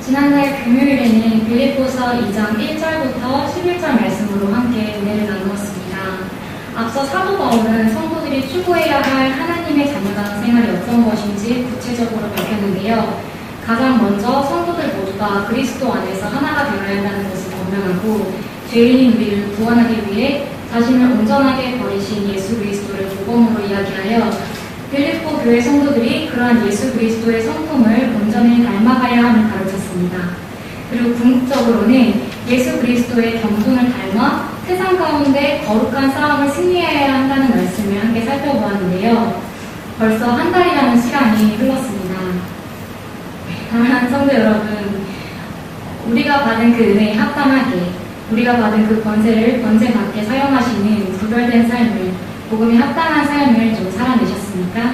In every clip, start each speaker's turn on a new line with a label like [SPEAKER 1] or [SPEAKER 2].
[SPEAKER 1] 지난달 금요일에는 빌립보서 2장 1절부터 11절 말씀으로 함께 은혜를 나누었습니다. 앞서 사도 바울은 성도들이 추구해야 할 하나님의 자녀다운 생활이 어떤 것인지 구체적으로 밝혔는데요. 가장 먼저 성도들 모두가 그리스도 안에서 하나가 되어야 한다는 것을 권면하고 죄인인 우리를 구원하기 위해 자신을 온전하게 버리신 예수 그리스도를 모범으로 이야기하여 빌립보 교회 성도들이 그러한 예수 그리스도의 성품을 온전히 닮아가야 함을 가르쳤습니다. 그리고 궁극적으로는 예수 그리스도의 겸손을 닮아 세상 가운데 거룩한 싸움을 승리해야 한다는 말씀을 함께 살펴보았는데요. 벌써 한 달이라는 시간이 흘렀습니다. 사랑하는 성도 여러분, 우리가 받은 그 은혜에 합당하게 우리가 받은 그 권세를 권세받게 사용하시는 구별된 삶을, 복음에 합당한 삶을 좀 살아내셨습니까?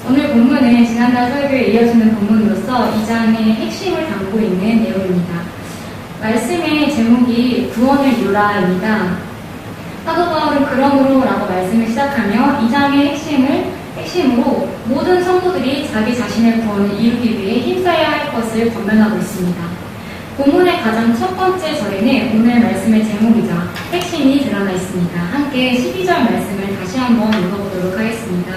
[SPEAKER 1] 오늘 본문은 지난달 설교에 이어지는 본문으로서 2장의 핵심을 담고 있는 내용입니다. 말씀의 제목이 구원을 이루라입니다. 사도 바울은 그러므로 라고 말씀을 시작하며 2장의 핵심으로 모든 성도들이 자기 자신의 구원을 이루기 위해 힘써야 할 것을 권면하고 있습니다. 본문의 가장 첫 번째 절에는 오늘 말씀의 제목이자 핵심이 드러나 있습니다. 함께 12절 말씀을 다시 한번 읽어보도록 하겠습니다.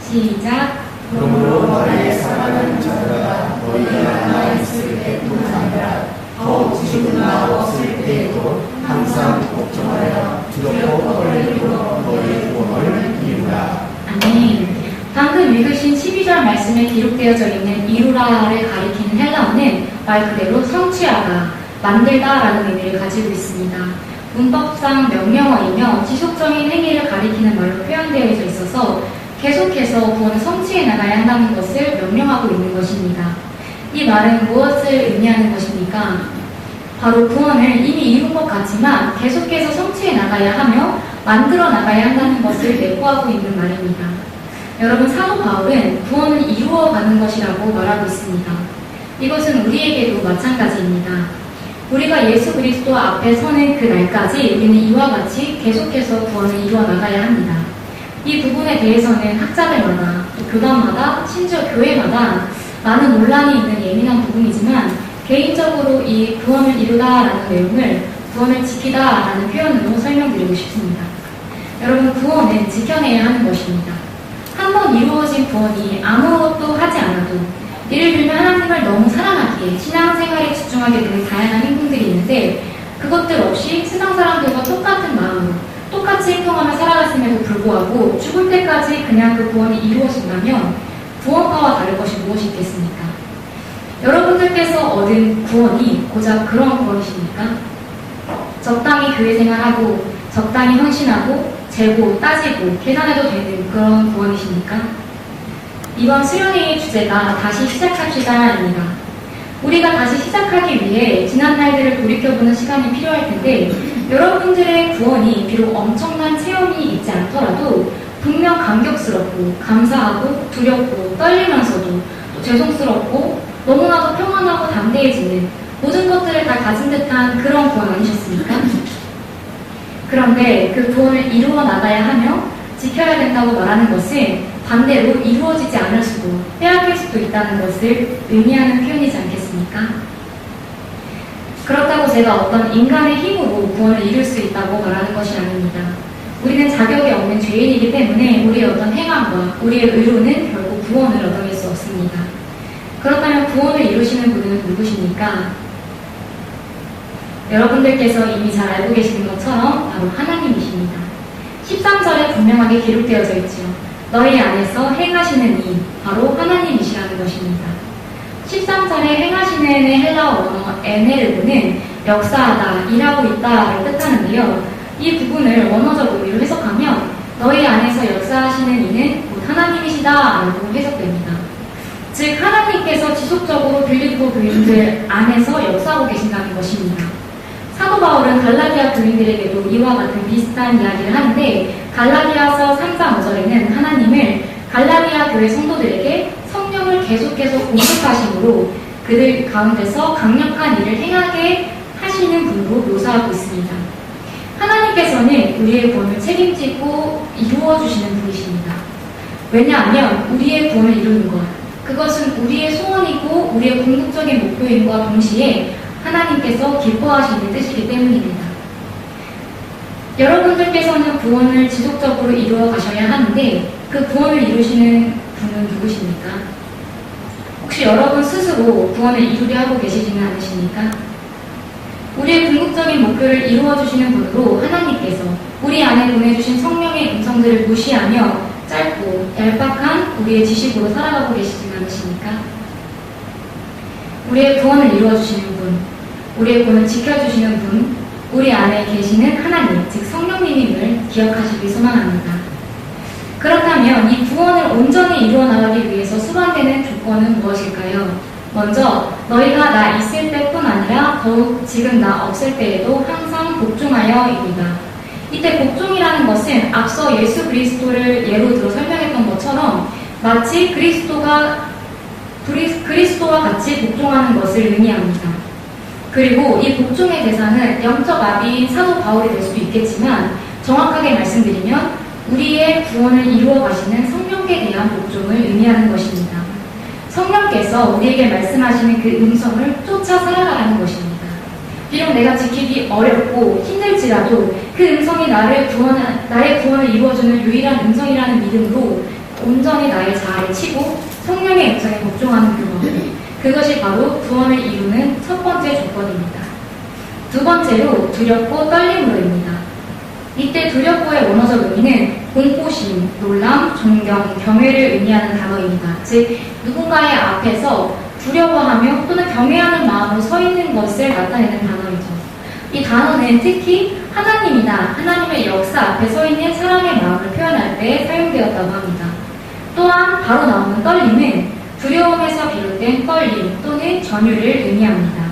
[SPEAKER 1] 시작.
[SPEAKER 2] 그러므로 너희의 사랑하는 자들아 너희가 나 있을 때뿐 아니라 더욱 지금 나 없을 때에도 항상 걱정하여 두렵고 떨리고 너희의 구원을 이루라.
[SPEAKER 1] 아멘. 방금 읽으신 12절 말씀에 기록되어져 있는 이루라를 가리키는 헬라어는 말 그대로 성취하다, 만들다라는 의미를 가지고 있습니다. 문법상 명령어이며 지속적인 행위를 가리키는 말로 표현되어져 있어서 계속해서 구원을 성취해 나가야 한다는 것을 명령하고 있는 것입니다. 이 말은 무엇을 의미하는 것입니까? 바로 구원을 이미 이룬 것 같지만 계속해서 성취해 나가야 하며 만들어 나가야 한다는 것을 내포하고 있는 말입니다. 여러분, 사도 바울은 구원을 이루어가는 것이라고 말하고 있습니다. 이것은 우리에게도 마찬가지입니다. 우리가 예수 그리스도 앞에 서는 그 날까지 우리는 이와 같이 계속해서 구원을 이루어 나가야 합니다. 이 부분에 대해서는 학자들마다, 또 교단마다, 심지어 교회마다 많은 논란이 있는 예민한 부분이지만 개인적으로 이 구원을 이루다라는 내용을 구원을 지키다라는 표현으로 설명드리고 싶습니다. 여러분, 구원은 지켜내야 하는 것입니다. 한번 이루어진 구원이 아무것도 하지 않아도, 예를 들면 하나님을 너무 사랑하기에 신앙생활에 집중하게 되는 다양한 행동들이 있는데 그것들 없이 세상 사람들과 똑같은 마음으로 똑같이 행동하며 살아갔음에도 불구하고 죽을 때까지 그냥 그 구원이 이루어진다면 구원과와 다를 것이 무엇이 있겠습니까? 여러분들께서 얻은 구원이 고작 그런 구원이십니까? 적당히 교회 생활하고 적당히 헌신하고 재고, 따지고, 계산해도 되는 그런 구원이십니까? 이번 수련회의 주제가 다시 시작합시다입니다. 우리가 다시 시작하기 위해 지난 날들을 돌이켜보는 시간이 필요할 텐데 여러분들의 구원이 비록 엄청난 체험이 있지 않더라도 분명 감격스럽고 감사하고 두렵고 떨리면서도 또 죄송스럽고 너무나도 평안하고 담대해지는 모든 것들을 다 가진 듯한 그런 구원 아니셨습니까? 그런데 그 구원을 이루어 나가야 하며 지켜야 된다고 말하는 것은 반대로 이루어지지 않을 수도 빼앗길 수도 있다는 것을 의미하는 표현이지 않겠습니까? 그렇다고 제가 어떤 인간의 힘으로 구원을 이룰 수 있다고 말하는 것이 아닙니다. 우리는 자격이 없는 죄인이기 때문에 우리의 어떤 행함과 우리의 의로는 결국 구원을 얻어낼 수 없습니다. 그렇다면 구원을 이루시는 분은 누구십니까? 여러분들께서 이미 잘 알고 계시는 것처럼 바로 하나님이십니다. 13절에 분명하게 기록되어져 있지요. 너희 안에서 행하시는 이, 바로 하나님이시라는 것입니다. 13절에 행하시는의 헬라어 원어 에네르고는 역사하다, 일하고 있다를 뜻하는데요. 이 부분을 원어적 의미로 해석하면 너희 안에서 역사하시는 이는 곧 하나님이시다라고 해석됩니다. 즉 하나님께서 지속적으로 빌립보 교인들 안에서 역사하고 계신다는 것입니다. 사도 바울은 갈라디아 교인들에게도 이와 같은 비슷한 이야기를 하는데 갈라디아서 3장 5절에는 하나님을 갈라디아 교회 성도들에게 성령을 계속해서 공급하심으로 그들 가운데서 강력한 일을 행하게 하시는 분으로 묘사하고 있습니다. 하나님께서는 우리의 구원을 책임지고 이루어 주시는 분이십니다. 왜냐하면 우리의 구원을 이루는 것, 그것은 우리의 소원이고 우리의 궁극적인 목표임과 동시에 하나님께서 기뻐하시는 뜻이기 때문입니다. 여러분들께서는 구원을 지속적으로 이루어 가셔야 하는데 그 구원을 이루시는 분은 누구십니까? 혹시 여러분 스스로 구원을 이루려 하고 계시지는 않으십니까? 우리의 궁극적인 목표를 이루어주시는 분으로 하나님께서 우리 안에 보내주신 성령의 음성들을 무시하며 짧고 얄팍한 우리의 지식으로 살아가고 계시지는 않으십니까? 우리의 구원을 이루어주시는 분, 우리의 구원을 지켜주시는 분, 우리 안에 계시는 하나님, 즉 성령님임을 기억하시길 소망합니다. 그렇다면 이 구원을 온전히 이루어 나가기 위해서 수반되는 조건은 무엇일까요? 먼저 너희가 나 있을 때뿐 아니라 더욱 지금 나 없을 때에도 항상 복종하여입니다. 이때 복종이라는 것은 앞서 예수 그리스도를 예로 들어 설명했던 것처럼 마치 그리스도와 같이 복종하는 것을 의미합니다. 그리고 이 복종의 대상은 영적 아비인 사도 바울이 될 수도 있겠지만 정확하게 말씀드리면 우리의 구원을 이루어 가시는 성령께 대한 복종을 의미하는 것입니다. 성령께서 우리에게 말씀하시는 그 음성을 쫓아 살아가라는 것입니다. 비록 내가 지키기 어렵고 힘들지라도 그 음성이 나의 구원을 이루어주는 유일한 음성이라는 믿음으로 온전히 나의 자아를 치고 성령의 음성에 복종하는 그것이 바로 구원을 이루는 첫 번째 조건입니다. 두 번째로 두렵고 떨림으로입니다. 이때 두렵고의 원어적 의미는 공포심, 놀람, 존경, 경외를 의미하는 단어입니다. 즉 누군가의 앞에서 두려워하며 또는 경외하는 마음으로 서 있는 것을 나타내는 단어이죠. 이 단어는 특히 하나님이나 하나님의 역사 앞에 서 있는 사람의 마음을 표현할 때 사용되었다고 합니다. 또한 바로 나오는 떨림은 두려움에서 비롯된 떨림 또는 전율을 의미합니다.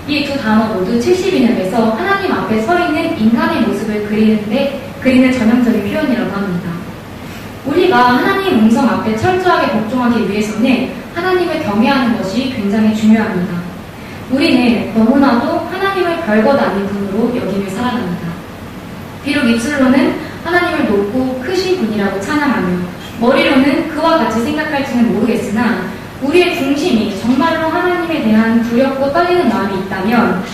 [SPEAKER 1] 이 두 단어 모두 70인역에서 하나님 앞에 서 있는 인간의 모습을 그리는 전형적인 표현이라고 합니다. 우리가 하나님 음성 앞에 철저하게 복종하기 위해서는 하나님을 경외하는 것이 굉장히 중요합니다. 우리는 너무나도 하나님을 별것 아닌 분으로 여기며 살아갑니다. 비록 입술로는 하나님을 높고 크신 분이라고 찬양하며 머리로는 그와 같이 생각할지는 모르겠으나 우리의 중심이 정말로 하나님에 대한 두렵고 떨리는 마음이 있다면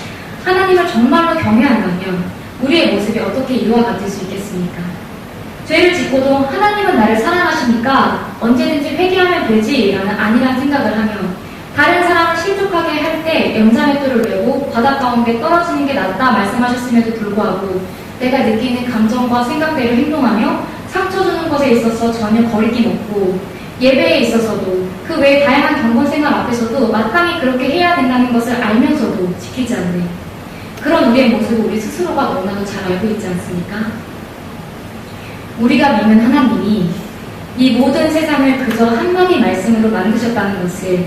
[SPEAKER 1] 하나님을 정말로 경외한다면 우리의 모습이 어떻게 이와 같을 수 있겠습니까? 죄를 짓고도 하나님은 나를 사랑하시니까 언제든지 회개하면 되지라는 안일한 생각을 하며 다른 사람을 실족하게 할 때 영자맷돌을 메고 바다 가운데 떨어지는 게 낫다 말씀하셨음에도 불구하고 내가 느끼는 감정과 생각대로 행동하며 상처 주는 것에 있어서 전혀 거리낌 없고 예배에 있어서도 그 외에 다양한 경건 생활 앞에서도 마땅히 그렇게 해야 된다는 것을 알면서도 지키지 않는 그런 우리의 모습을 우리 스스로가 너무나도 잘 알고 있지 않습니까? 우리가 믿는 하나님이 이 모든 세상을 그저 한마디 말씀으로 만드셨다는 것을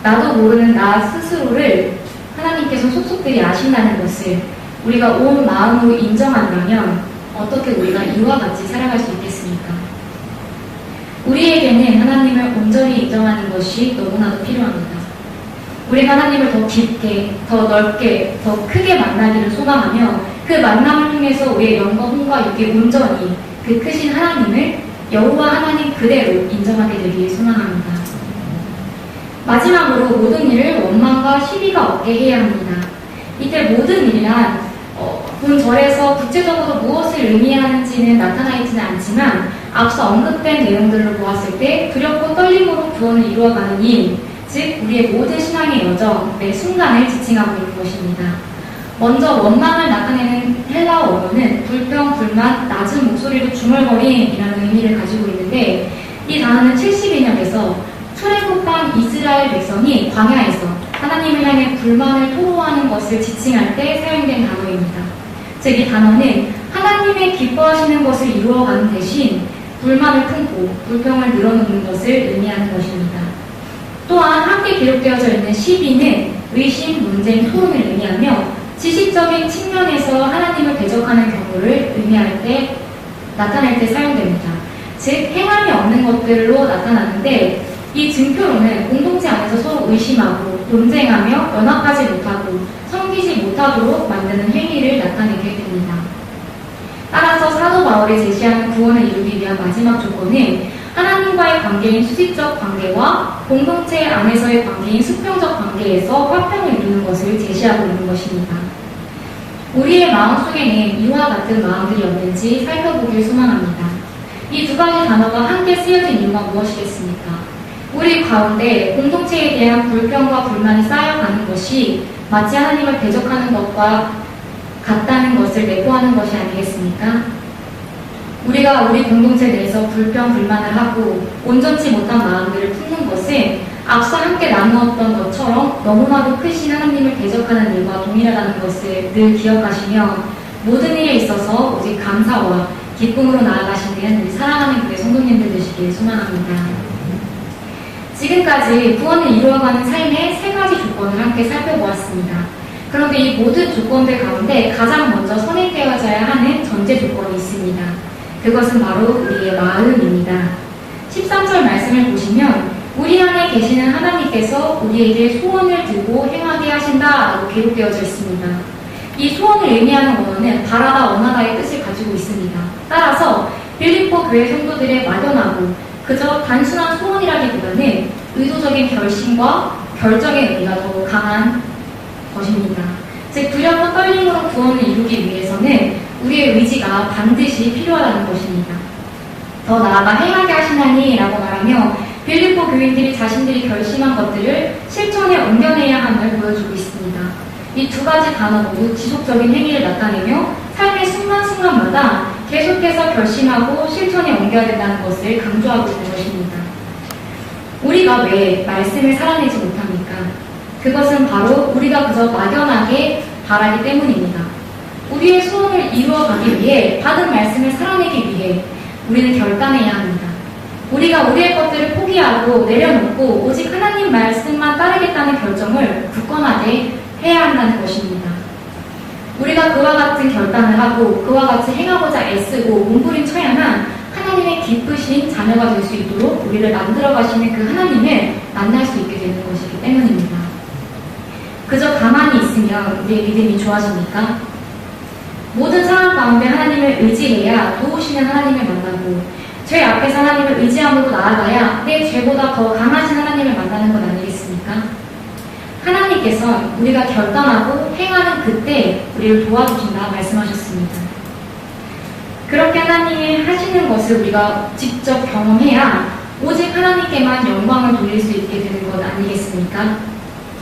[SPEAKER 1] 나도 모르는 나 스스로를 하나님께서 속속들이 아신다는 것을 우리가 온 마음으로 인정한다면 어떻게 우리가 이와 같이 살아갈 수 있겠습니까? 우리에게는 하나님을 온전히 인정하는 것이 너무나도 필요합니다. 우리가 하나님을 더 깊게, 더 넓게, 더 크게 만나기를 소망하며 그 만남을 통해서 우리의 영과 혼과 육이 온전히 그 크신 하나님을 여호와 하나님 그대로 인정하게 되기를 소망합니다. 마지막으로 모든 일을 원망과 시비가 없게 해야 합니다. 이때 모든 일이란 본절에서 구체적으로 무엇을 의미하는지는 나타나 있지는 않지만 앞서 언급된 내용들로 보았을 때 두렵고 떨림으로 구원을 이루어가는 일, 즉 우리의 모든 신앙의 여정, 매 순간을 지칭하고 있는 것입니다. 먼저 원망을 나타내는 헬라어 원어는 불평, 불만, 낮은 목소리로 중얼거림이라는 의미를 가지고 있는데 이 단어는 70인역에서 출애굽한 이스라엘 백성이 광야에서 하나님을 향해 불만을 토로하는 것을 지칭할 때 사용된 단어입니다. 즉 이 단어는 하나님의 기뻐하시는 것을 이루어가는 대신 불만을 품고 불평을 늘어놓는 것을 의미하는 것입니다. 또한 함께 기록되어져 있는 시비는 의심, 논쟁, 토론을 의미하며 지식적인 측면에서 하나님을 대적하는 경우를 나타낼 때 사용됩니다. 즉 행함이 없는 것들로 나타나는데 이 증표로는 공동체 안에서 서로 의심하고 논쟁하며 연합하지 못하고 섬기지 못하도록 만드는 행위를 나타내게 됩니다. 따라서 사도 바울이 제시하는 구원을 이루기 위한 마지막 조건은 하나님과의 관계인 수직적 관계와 공동체 안에서의 관계인 수평적 관계에서 화평을 이루는 것을 제시하고 있는 것입니다. 우리의 마음속에는 이와 같은 마음들이 없는지 살펴보길 소망합니다. 이 두 가지 단어가 함께 쓰여진 이유가 무엇이겠습니까? 우리 가운데 공동체에 대한 불평과 불만이 쌓여가는 것이 마치 하나님을 대적하는 것과 같다는 것을 내포하는 것이 아니겠습니까? 우리가 우리 공동체 내에서 불평, 불만을 하고 온전치 못한 마음들을 품는 것은 앞서 함께 나누었던 것처럼 너무나도 크신 하나님을 대적하는 일과 동일하다는 것을 늘 기억하시며 모든 일에 있어서 오직 감사와 기쁨으로 나아가시는 우리 사랑하는 교회 성도님들 되시길 소망합니다. 지금까지 구원을 이루어가는 삶의 세 가지 조건을 함께 살펴보았습니다. 그런데 이 모든 조건들 가운데 가장 먼저 선행되어져야 하는 전제 조건이 있습니다. 그것은 바로 우리의 마음입니다. 13절 말씀을 보시면 우리 안에 계시는 하나님께서 우리에게 소원을 두고 행하게 하신다라고 기록되어져 있습니다. 이 소원을 의미하는 원어는 바라다 원하다의 뜻을 가지고 있습니다. 따라서 빌립보 교회 성도들의 막연하고 그저 단순한 소원이라기보다는 의도적인 결심과 결정의 의미가 더 강한 것입니다. 즉 두렵고 떨림으로 구원을 이루기 위해서는 우리의 의지가 반드시 필요하다는 것입니다. 더 나아가 행하게 하시나니 라고 말하며 빌립보 교인들이 자신들이 결심한 것들을 실천에 옮겨내야 함을 보여주고 있습니다. 이 두 가지 단어 모두 지속적인 행위를 나타내며 삶의 순간순간마다 계속해서 결심하고 실천에 옮겨야 된다는 것을 강조하고 있는 것입니다. 우리가 왜 말씀을 살아내지 못합니까? 그것은 바로 우리가 그저 막연하게 바라기 때문입니다. 우리의 소원을 이루어가기 위해 받은 말씀을 살아내기 위해 우리는 결단해야 합니다. 우리가 우리의 것들을 포기하고 내려놓고 오직 하나님 말씀만 따르겠다는 결정을 굳건하게 해야 한다는 것입니다. 우리가 그와 같은 결단을 하고 그와 같이 행하고자 애쓰고 몸부림쳐야만 하나님의 기쁘신 자녀가 될 수 있도록 우리를 만들어 가시는 그 하나님을 만날 수 있게 되는 것이기 때문입니다. 그저 가만히 있으면 우리의 믿음이 좋아집니까? 모든 상황 가운데 하나님을 의지해야 도우시는 하나님을 만나고 죄 앞에서 하나님을 의지함으로 나아가야 내 죄보다 더 강하신 하나님을 만나는 것 아니겠습니까? 하나님께서 우리가 결단하고 행하는 그때 우리를 도와주신다 말씀하셨습니다. 그렇게 하나님이 하시는 것을 우리가 직접 경험해야 오직 하나님께만 영광을 돌릴 수 있게 되는 것 아니겠습니까?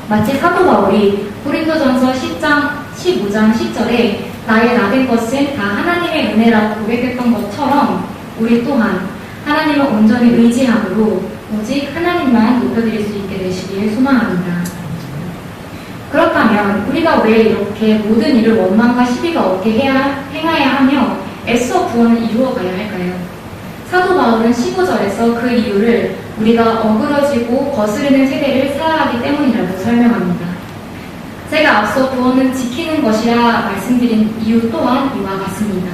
[SPEAKER 1] 마치 사도 바울이 고린도전서 10장 15장 10절에 나의 나된 것은 다 하나님의 은혜라고 고백했던 것처럼 우리 또한 하나님을 온전히 의지함으로 오직 하나님만 높여드릴 수 있게 되시길 소망합니다. 그렇다면 우리가 왜 이렇게 모든 일을 원망과 시비가 없게 행해야 하며 애써 구원을 이루어가야 할까요? 사도 바울은 15절에서 그 이유를 우리가 어그러지고 거스르는 세대를 살아가기 때문이라고 설명합니다. 제가 앞서 구원은 지키는 것이라 말씀드린 이유 또한 이와 같습니다.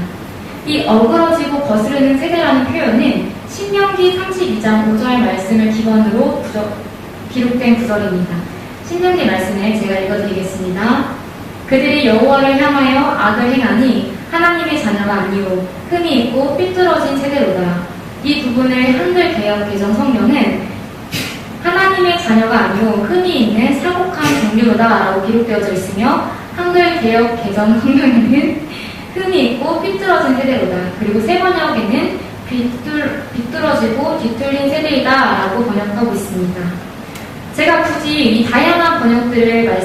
[SPEAKER 1] 이 어그러지고 거스르는 세대라는 표현은 신명기 32장 5절 말씀을 기본으로 기록된 구절입니다. 신명기 말씀을 제가 읽어드리겠습니다. 그들이 여호와를 향하여 악을 행하니 하나님의 자녀가 아니오 흠이 있고 삐뚤어진 세대로다. 이 부분을 한글 개역 개정 성경은 하나님의 자녀가 아니오 흠이 있는 사곡한 종류로다 라고 기록되어져 있으며 한글 개역 개정 성경에는 흠이 있고 삐뚤어진 세대로다. 그리고 세 번역에는 비뚤어지고 뒤틀린 세대이다 라고 번역하고 있습니다. 제가 굳이 이 다양한 번역들을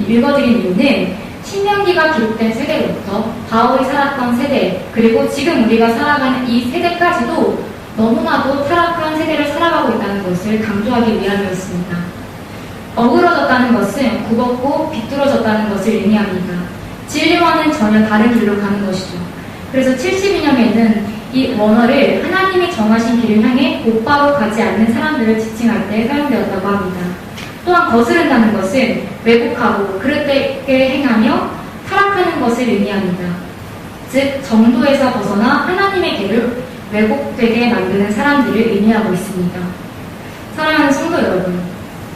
[SPEAKER 1] 읽어드린 이유는 신명기가 기록된 세대로부터 바울이 살았던 세대 그리고 지금 우리가 살아가는 이 세대까지도 너무나도 타락한 세대를 살아가고 있다는 것을 강조하기 위함이었습니다. 어그러졌다는 것은 굽었고 비뚤어졌다는 것을 의미합니다. 진리와는 전혀 다른 길로 가는 것이죠. 그래서 72년에는 이 원어를 하나님이 정하신 길을 향해 곧바로 가지 않는 사람들을 지칭할 때 사용되었다고 합니다. 또한 거스른다는 것은 왜곡하고 그릇되게 행하며 타락하는 것을 의미합니다. 즉 정도에서 벗어나 하나님의 길을 왜곡되게 만드는 사람들을 의미하고 있습니다. 사랑하는 성도 여러분,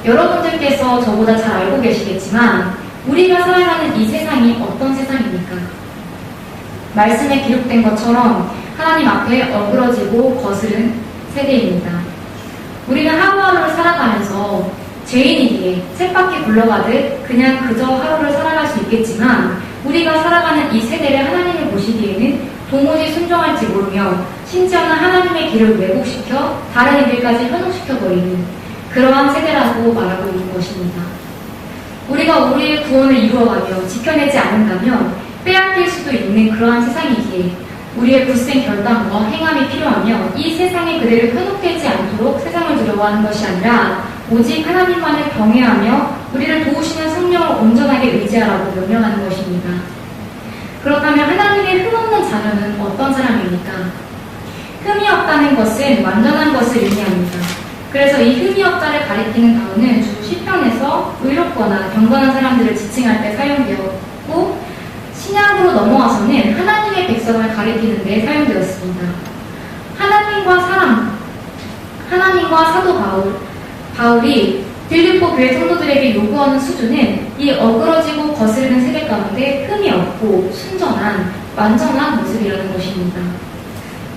[SPEAKER 1] 여러분들께서 저보다 잘 알고 계시겠지만 우리가 살아가는 이 세상이 어떤 세상입니까? 말씀에 기록된 것처럼 하나님 앞에 어그러지고 거스른 세대입니다. 우리는 하루하루를 살아가면서 죄인이기에 쳇바퀴 굴러가듯 그냥 그저 하루를 살아갈 수 있겠지만 우리가 살아가는 이 세대를 하나님을 보시기에는 도무지 순종할지 모르며 심지어는 하나님의 길을 왜곡시켜 다른 이들까지 현혹시켜버리는 그러한 세대라고 말하고 있는 것입니다. 우리가 우리의 구원을 이루어가며 지켜내지 않는다면 빼앗길 수도 있는 그러한 세상이기에 우리의 굳센 결단과 행함이 필요하며 이 세상에 그대로 현혹되지 않도록 세상을 두려워하는 것이 아니라 오직 하나님만을 경외하며 우리를 도우시는 성령을 온전하게 의지하라고 명령하는 것입니다. 그렇다면 하나님의 흠없는 자녀는 어떤 사람입니까? 흠이 없다는 것은 완전한 것을 의미합니다. 그래서 이 흠이 없다를 가리키는 단어는 주 시편에서 의롭거나 경건한 사람들을 지칭할 때 사용되었고 신약으로 넘어와서는 하나님의 백성을 가리키는 데 사용되었습니다. 하나님과 사도 바울이 빌립보 교회 성도들에게 요구하는 수준은 이 어그러지고 거스르는 세대 가운데 흠이 없고 순전한 완전한 모습이라는 것입니다.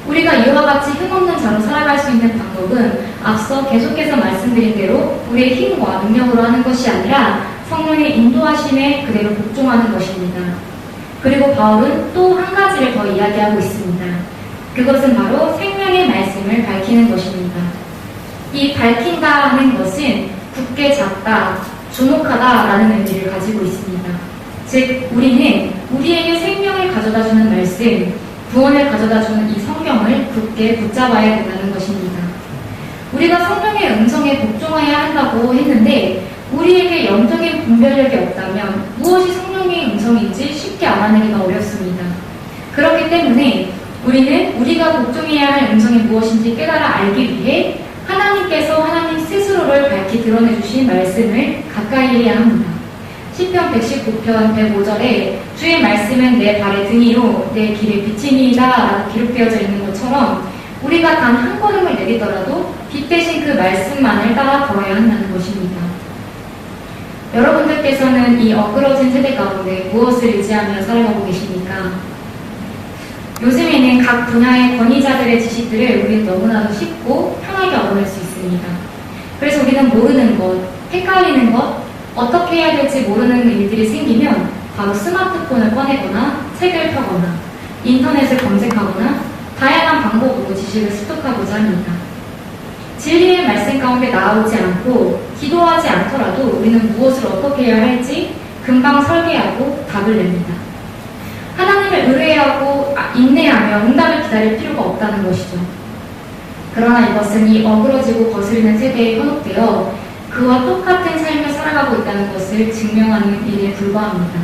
[SPEAKER 1] 우리가 이와 같이 흠없는 자로 살아갈 수 있는 방법은 앞서 계속해서 말씀드린 대로 우리의 힘과 능력으로 하는 것이 아니라 성령의 인도하심에 그대로 복종하는 것입니다. 그리고 바울은 또 한 가지를 더 이야기하고 있습니다. 그것은 바로 생명의 말씀을 밝히는 것입니다. 이 밝힌다 하는 것은 굳게 잡다, 주목하다 라는 의미를 가지고 있습니다. 즉 우리는 우리에게 생명을 가져다주는 말씀, 구원을 가져다주는 이 성경을 굳게 붙잡아야 된다는 것입니다. 우리가 성령의 음성에 복종해야 한다고 했는데 우리에게 영적인 분별력이 없다면 무엇이 성령의 음성인지 쉽게 알아내기가 어렵습니다. 그렇기 때문에 우리는 우리가 복종해야 할 음성이 무엇인지 깨달아 알기 위해 하나님께서 하나님 스스로를 밝히 드러내 주신 말씀을 가까이 해야 합니다. 시편 119편 105절에 주의 말씀은 내 발의 등이요 내 길의 빛이니이다 라고 기록되어져 있는 것처럼 우리가 단 한 걸음을 내딛더라도 빛 대신 그 말씀만을 따라 걸어야 한다는 것입니다. 여러분들께서는 이 어그러진 세대 가운데 무엇을 의지하며 살아가고 계십니까? 요즘에는 각 분야의 권위자들의 지식들을 우리는 너무나도 쉽고 편하게 얻어낼 수 있습니다. 그래서 우리는 모르는 것, 헷갈리는 것, 어떻게 해야 될지 모르는 일들이 생기면 바로 스마트폰을 꺼내거나 책을 펴거나 인터넷을 검색하거나 다양한 방법으로 지식을 습득하고자 합니다. 진리의 말씀 가운데 나오지 않고 기도하지 않더라도 우리는 무엇을 어떻게 해야 할지 금방 설계하고 답을 냅니다. 하나님을 의뢰하고 인내하며 응답을 기다릴 필요가 없다는 것이죠. 그러나 이것은 이 어그러지고 거스르는 세대에 현혹되어 그와 똑같은 삶을 살아가고 있다는 것을 증명하는 일에 불과합니다.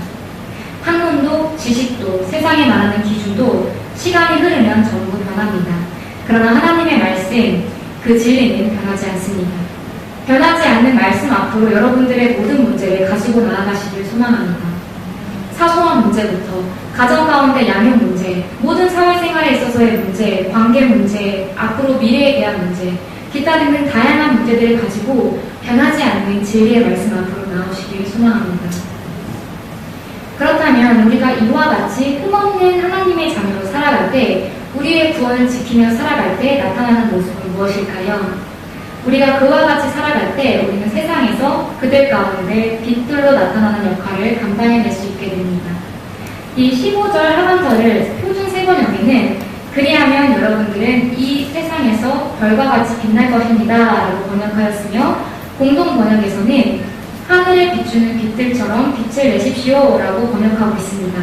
[SPEAKER 1] 학문도 지식도 세상에 말하는 기준도 시간이 흐르면 전부 변합니다. 그러나 하나님의 말씀, 그 진리는 변하지 않습니다. 변하지 않는 말씀 앞으로 여러분들의 모든 문제를 가지고 나아가시길 소망합니다. 사소한 문제부터 가정 가운데 양육 문제, 모든 사회생활에 있어서의 문제, 관계 문제, 앞으로 미래에 대한 문제, 기타 등등 다양한 문제들을 가지고 변하지 않는 진리의 말씀 앞으로 나오시길 소망합니다. 그렇다면 우리가 이와 같이 흠없는 하나님의 자녀로 살아갈 때 우리의 구원을 지키며 살아갈 때 나타나는 모습은 무엇일까요? 우리가 그와 같이 살아갈 때 우리는 세상에서 그들 가운데 빛들로 나타나는 역할을 감당해낼 수 있게 됩니다. 이 15절 하반절을 표준 세번역에는 그리하면 여러분들은 이 세상에서 별과 같이 빛날 것입니다 라고 번역하였으며 공동 번역에서는 하늘에 비추는 빛들처럼 빛을 내십시오 라고 번역하고 있습니다.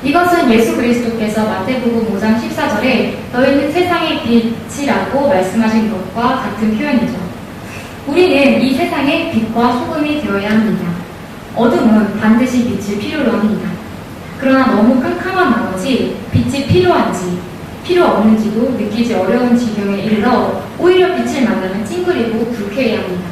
[SPEAKER 1] 이것은 예수 그리스도께서 마태복음 5장 14절에 너희는 세상의 빛이라고 말씀하신 것과 같은 표현이죠. 우리는 이 세상의 빛과 소금이 되어야 합니다. 어둠은 반드시 빛을 필요로 합니다. 그러나 너무 캄캄한 나머지 빛이 필요한지 필요 없는지도 느끼지 어려운 지경에 이르러 오히려 빛을 만나면 찡그리고 불쾌해합니다.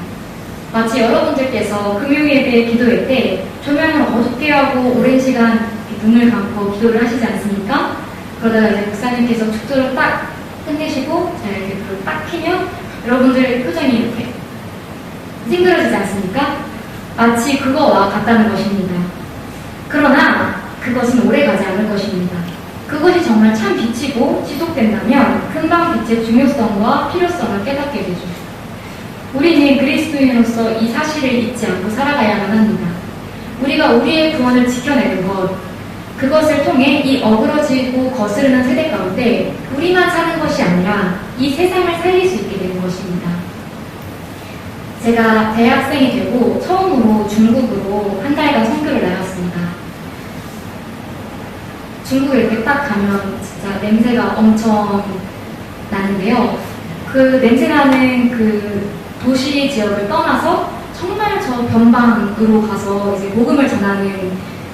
[SPEAKER 1] 마치 여러분들께서 금요일에 기도할 때 조명을 어둡게 하고 오랜 시간 눈을 감고 기도를 하시지 않습니까? 그러다가 이제 목사님께서 축도를 딱 끝내시고 이렇게 불을 딱 켜면 여러분들의 표정이 이렇게 찡그러지지 않습니까? 마치 그거와 같다는 것입니다. 그러나 그것은 오래 가지 않을 것입니다. 그것이 정말 참 빛이고 지속된다면 금방 빛의 중요성과 필요성을 깨닫게 되죠. 우리는 그리스도인으로서 이 사실을 잊지 않고 살아가야만 합니다. 우리가 우리의 구원을 지켜내는 것, 그것을 통해 이 어그러지고 거스르는 세대 가운데 우리만 사는 것이 아니라 이 세상을 살릴 수 있게 되는 것입니다. 제가 대학생이 되고 처음으로 중국으로 한 달간 선교를 나갔습니다. 중국에 이렇게 딱 가면 진짜 냄새가 엄청 나는데요. 그 냄새나는 그 도시 지역을 떠나서 정말 저 변방으로 가서 이제 복음을 전하는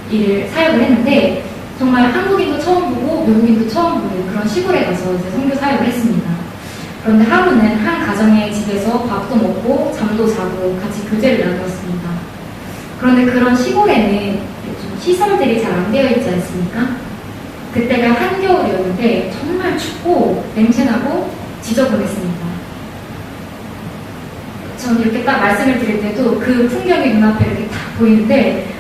[SPEAKER 1] 일을 사역을 했는데 정말 한국인도 처음 보고 외국인도 처음 보는 그런 시골에 가서 이제 선교 사역을 했습니다. 그런데 하루는 한 가정의 집에서 밥도 먹고 잠도 자고 같이 교제를 나누었습니다. 그런데 그런 시골에는 좀 시설들이 잘 안 되어 있지 않습니까? 그때가 한겨울이었는데 정말 춥고 냄새나고 지저분했습니다. 전 이렇게 딱 말씀을 드릴 때도 그 풍경이 눈앞에 이렇게 딱 보이는데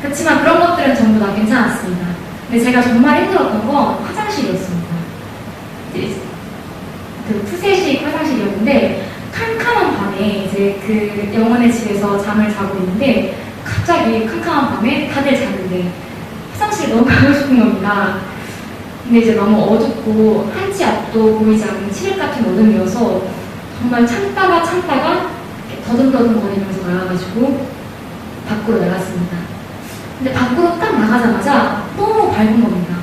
[SPEAKER 1] 그렇지만 그런 것들은 전부 다 괜찮았습니다. 근데 제가 정말 힘들었던 건 화장실이었습니다. 그 푸세식 화장실이었는데 캄캄한 밤에 이제 그 영혼의 집에서 잠을 자고 있는데 갑자기 캄캄한 밤에 다들 자는데 화장실에 너무 가고 싶은 겁니다. 근데 이제 너무 어둡고 한 치 앞도 보이지 않는 칠흑 같은 어둠이어서 정말 참다가 더듬더듬 거리면서 나가가지고 밖으로 나갔습니다. 근데 밖으로 딱 나가자마자 너무 밝은 겁니다.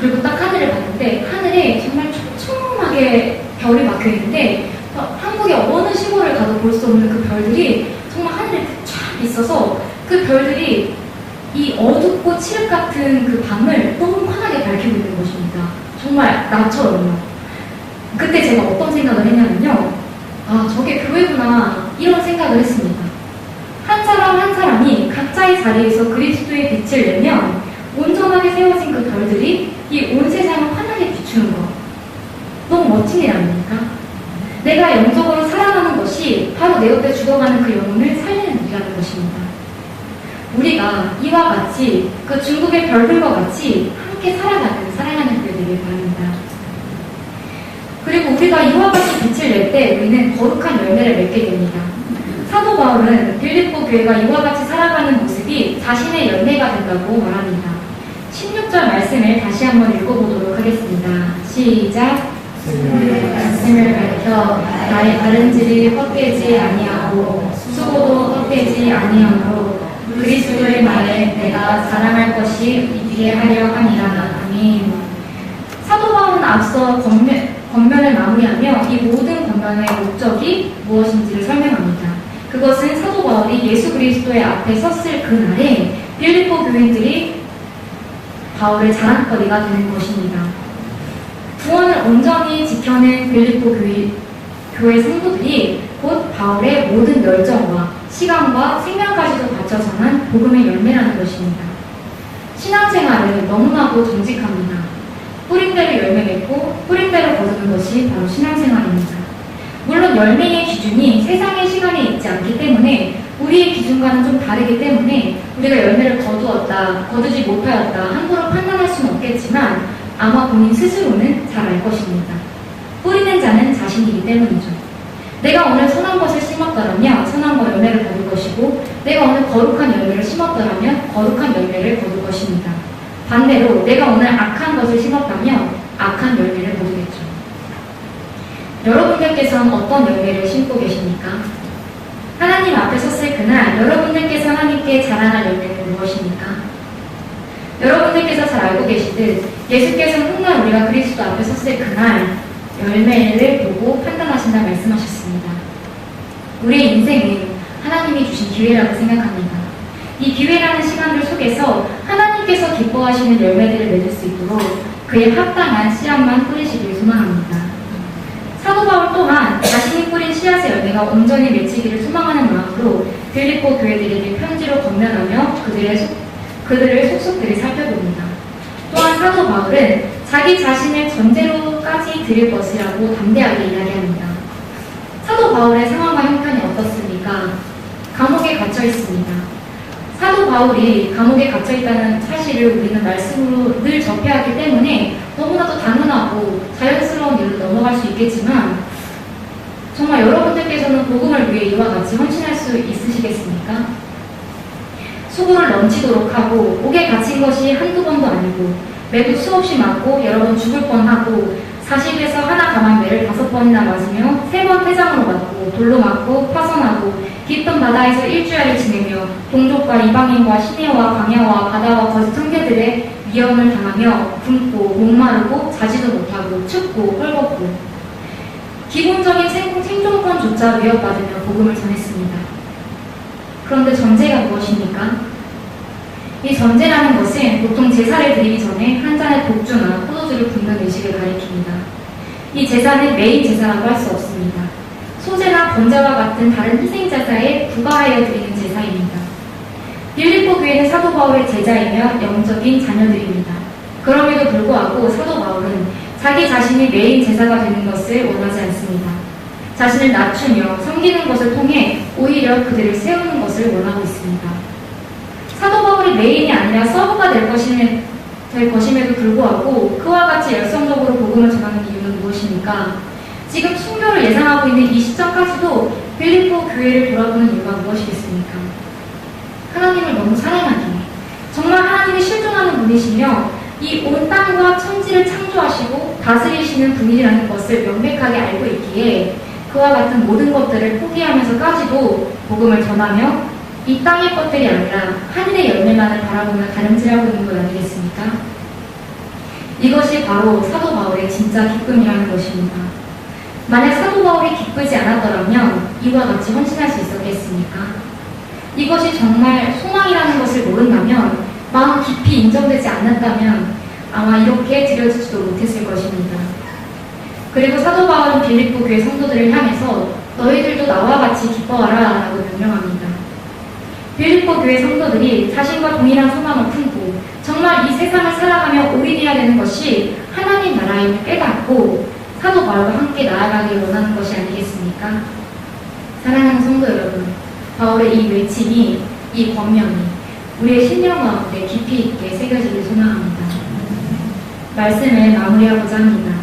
[SPEAKER 1] 그리고 딱 하늘을 봤는데 하늘에 정말 촘촘하게 별이 박혀있는데 한국의 어느 시골을 가도 볼 수 없는 그 별들이 정말 하늘에 쫙 있어서 그 별들이 이 어둡고 칠흑 같은 그 밤을 너무 환하게 밝히고 있는 것입니다. 정말 나처럼요. 그때 제가 어떤 생각을 했냐면요. 아, 저게 교회구나. 이런 생각을 했습니다. 한 사람 한 사람이 각자의 자리에서 그리스도의 빛을 내면 온전하게 세워진 그 별들이 이 온 세상을 환하게 비추는 것. 너무 멋진 일 아닙니까? 내가 영적으로 살아가는 것이 바로 내 옆에 죽어가는 그 영혼을 살리는 일이라는 것입니다. 우리가 이와 같이 그 중국의 별들과 같이 함께 살아가는 그들 되길 바랍니다. 그리고 우리가 이와 같이 빛을 낼 때 우리는 거룩한 열매를 맺게 됩니다. 사도 바울은 빌립보 교회가 이와 같이 살아가는 모습이 자신의 열매가 된다고 말합니다. 16절 말씀을 다시 한번 읽어보도록 하겠습니다. 시작. 말씀을 밝혀 나의 다른질이 헛되지 아니하고 수고도 헛되지 아니하므로 그리스도의 말에 내가 자랑할 것이 있게 하려 함이라. 아멘. 사도 바울은 앞서 권면을 마무리하며 이 모든 권면의 목적이 무엇인지를 설명합니다. 그것은 사도 바울이 예수 그리스도의 앞에 섰을 그날에 빌립보 교인들이 바울의 자랑거리가 되는 것입니다. 구원을 온전히 지켜낸 빌립보 교회 성도들이 곧 바울의 모든 열정과 시간과 생명까지도 바쳐 전한 복음의 열매라는 것입니다. 신앙생활은 너무나도 정직합니다. 뿌린 대로 열매 맺고 뿌린 대로 거두는 것이 바로 신앙생활입니다. 물론 열매의 기준이 세상의 시간에 있지 않기 때문에 우리의 기준과는 좀 다르기 때문에 우리가 열매를 거두었다, 거두지 못하였다 함부로 판단할 수는 없겠지만 아마 본인 스스로는 잘 알 것입니다. 뿌리는 자는 자신이기 때문이죠. 내가 오늘 선한 것을 심었더라면 선한 것 열매를 거둘 것이고 내가 오늘 거룩한 열매를 심었더라면 거룩한 열매를 거둘 것입니다. 반대로 내가 오늘 악한 것을 심었다면 악한 열매를 거두겠죠. 여러분들께서는 어떤 열매를 심고 계십니까? 하나님 앞에 섰을 그날 여러분들께서 하나님께 자랑할 열매는 무엇입니까? 여러분들께서 잘 알고 계시듯 예수께서는 훗날 우리가 그리스도 앞에 섰을 그날 열매를 보고 판단하신다 말씀하셨습니다. 우리의 인생은 하나님이 주신 기회라고 생각합니다. 이 기회라는 시간들 속에서 하나님께서 기뻐하시는 열매들을 맺을 수 있도록 그에 합당한 씨앗만 뿌리시길 소망합니다. 사도 바울 또한 자신이 뿌린 씨앗의 열매가 온전히 맺히기를 소망하는 마음으로 빌립보 교회들에게 편지로 권면하며 그들을 속속들이 살펴봅니다. 또한 사도 바울은 자기 자신을 전제로까지 드릴 것이라고 담대하게 이야기합니다. 사도 바울의 상황과 형편이 어떻습니까? 감옥에 갇혀 있습니다. 사도 사도 바울이 감옥에 갇혀 있다는 사실을 우리는 말씀으로 늘 접해야 하기 때문에 너무나도 당연하고 자연스러운 일로 넘어갈 수 있겠지만 정말 여러분들께서는 복음을 위해 이와 같이 헌신할 수 있으시겠습니까? 수고를 넘치도록 하고 옥에 갇힌 것이 한두 번도 아니고 매도 수없이 맞고 여러 번 죽을 뻔하고 40에서 하나 감한 매를 5번이나 맞으며 3번 태장으로 맞고 돌로 맞고 파선하고 깊은 바다에서 일주일을 지내며 동족과 이방인과 시내와 광야와 바다와 거짓 청개들의 위험을 당하며 굶고 목마르고 자지도 못하고 춥고 헐겁고 기본적인 생존권조차 위협받으며 복음을 전했습니다. 그런데 전제가 무엇입니까? 이 전제라는 것은 보통 제사를 드리기 전에 한 잔의 독주나 포도주를 붓는 의식을 가리킵니다. 이 제사는 메인 제사라고 할 수 없습니다. 소제나 번제와 같은 다른 희생제사에 부과하여 드리는 제사입니다. 빌립보 교회는 사도 바울의 제자이며 영적인 자녀들입니다. 그럼에도 불구하고 사도 바울은 자기 자신이 메인 제사가 되는 것을 원하지 않습니다. 자신을 낮추며 섬기는 것을 통해 오히려 그들을 세우는 것을 원하고 있습니다. 사도 바울이 메인이 아니라 서브가 될 것임에도 불구하고 그와 같이 열성적으로 복음을 전하는 이유는 무엇입니까? 지금 순교를 예상하고 있는 이 시점까지도 빌립보 교회를 돌아보는 이유가 무엇이겠습니까? 하나님을 너무 사랑하기에 정말 하나님이 실존하는 분이시며 이 온 땅과 천지를 창조하시고 다스리시는 분이라는 것을 명백하게 알고 있기에 그와 같은 모든 것들을 포기하면서까지도 복음을 전하며 이 땅의 것들이 아니라 하늘의 열매만을 바라보며 다름질하고 있는 것 아니겠습니까? 이것이 바로 사도 바울의 진짜 기쁨이라는 것입니다. 만약 사도 바울이 기쁘지 않았더라면 이와 같이 헌신할 수 있었겠습니까? 이것이 정말 소망이라는 것을 모른다면, 마음 깊이 인정되지 않았다면 아마 이렇게 드려지지도 못했을 것입니다. 그리고 사도 바울은 빌립보 교회 성도들을 향해서 너희들도 나와 같이 기뻐하라 라고 명령합니다. 빌립보 교회 성도들이 자신과 동일한 소망을 품고 정말 이 세상을 살아가며 올인해야 되는 것이 하나님 나라임을 깨닫고 사도 바울과 함께 나아가길 원하는 것이 아니겠습니까? 사랑하는 성도 여러분, 바울의 이 외침이, 이 권면이 우리의 심령 가운데 깊이 있게 새겨지길 소망합니다. 말씀을 마무리하고자 합니다.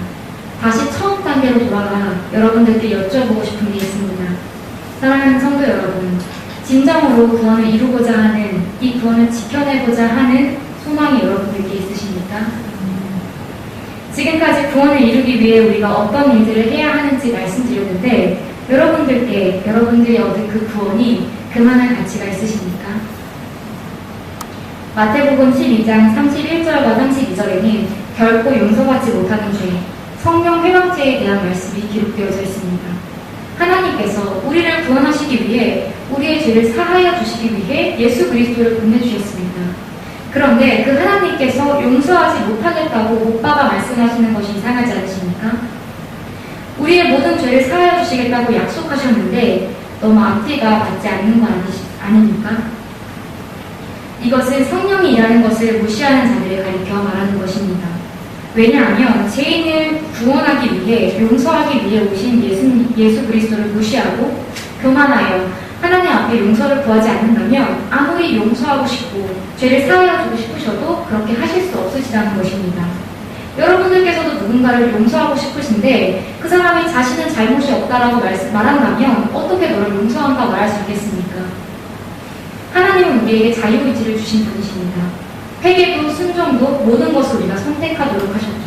[SPEAKER 1] 다시 처음 단계로 돌아가 여러분들께 여쭤보고 싶은 게 있습니다. 사랑하는 성도 여러분, 진정으로 구원을 이루고자 하는, 이 구원을 지켜내고자 하는 소망이 여러분들께 있으십니까? 지금까지 구원을 이루기 위해 우리가 어떤 일들을 해야 하는지 말씀드렸는데 여러분들이 얻은 그 구원이 그만한 가치가 있으십니까? 마태복음 12장 31절과 32절에는 결코 용서받지 못하는 죄, 성령 회방죄에 대한 말씀이 기록되어져 있습니다. 하나님께서 우리를 구원하시기 위해 우리의 죄를 사하여 주시기 위해 예수 그리스도를 보내주셨습니다. 그런데 그 하나님께서 용서하지 못하겠다고 못 박아 말씀하시는 것이 이상하지 않으십니까? 우리의 모든 죄를 사하여 주시겠다고 약속하셨는데 너무 앞뒤가 맞지 않는 거 아닙니까? 이것은 성령이 일하는 것을 무시하는 자들을 가리켜 말하는 것입니다. 왜냐하면 죄인을 구원하기 위해, 용서하기 위해 오신 예수 그리스도를 무시하고 교만하여 하나님 앞에 용서를 구하지 않는다면 아무리 용서하고 싶고 죄를 사하여 주고 싶으셔도 그렇게 하실 수 없으시다는 것입니다. 여러분들께서도 누군가를 용서하고 싶으신데 그 사람이 자신은 잘못이 없다라고 말한다면 어떻게 너를 용서한다고 말할 수 있겠습니까? 하나님은 우리에게 자유의지를 주신 분이십니다. 회개도 순종도 모든 것을 우리가 선택하도록 하셨죠.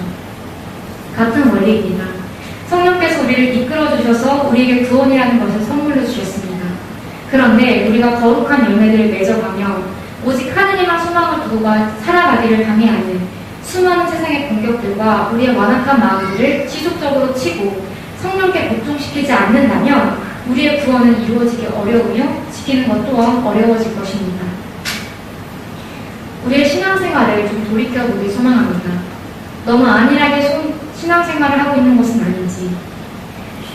[SPEAKER 1] 같은 원리입니다. 성령께서 우리를 이끌어주셔서 우리에게 구원이라는 것을 선물로 주셨습니다. 그런데 우리가 거룩한 열매들을 맺어가며 오직 하느님만 소망을 두고 살아가기를 방해하는 수많은 세상의 공격들과 우리의 완악한 마음들을 지속적으로 치고 성령께 복종시키지 않는다면 우리의 구원은 이루어지기 어려우며 지키는 것 또한 어려워질 것입니다. 우리의 신앙생활을 좀 돌이켜보길 소망합니다. 너무 안일하게 신앙생활을 하고 있는 것은 아닌지,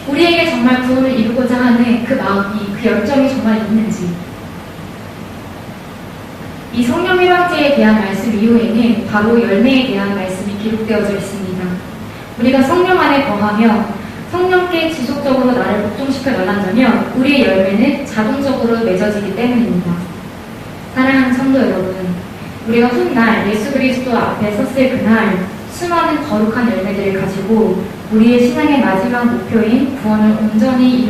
[SPEAKER 1] 우리에게 정말 구원을 이루고자 하는 그 마음이, 그 열정이 정말 있는지. 이 성령 회방죄에 대한 말씀 이후에는 바로 열매에 대한 말씀이 기록되어져 있습니다. 우리가 성령 안에 거하며 성령께 지속적으로 나를 복종시켜 나간다면 우리의 열매는 자동적으로 맺어지기 때문입니다. 사랑하는 성도 여러분, 우리가 훗날 예수 그리스도 앞에 섰을 그날 수많은 거룩한 열매들을 가지고 우리의 신앙의 마지막 목표인 구원을 온전히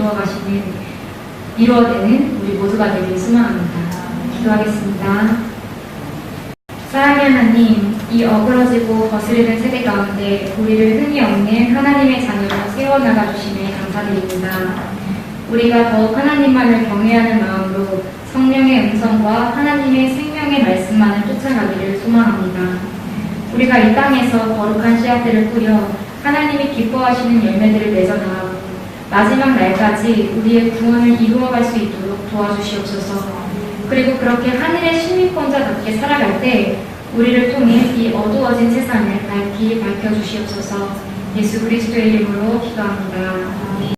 [SPEAKER 1] 이루어내는 우리 모두가 되길 소망합니다. 기도하겠습니다. 사랑의 하나님, 이 어그러지고 거스르는 세대 가운데 우리를 흠이 없는 하나님의 자녀로 세워나가 주심에 감사드립니다. 우리가 더욱 하나님만을 경외하는 마음으로 성령의 음성과 하나님의 생명의 말씀만을 쫓아가기를 소망합니다. 우리가 이 땅에서 거룩한 씨앗들을 뿌려 하나님이 기뻐하시는 열매들을 맺어나가고 마지막 날까지 우리의 구원을 이루어갈 수 있도록 도와주시옵소서. 그리고 그렇게 하늘의 시민권자답게 살아갈 때 우리를 통해 이 어두워진 세상을 밝히 밝혀주시옵소서. 예수 그리스도의 이름으로 기도합니다.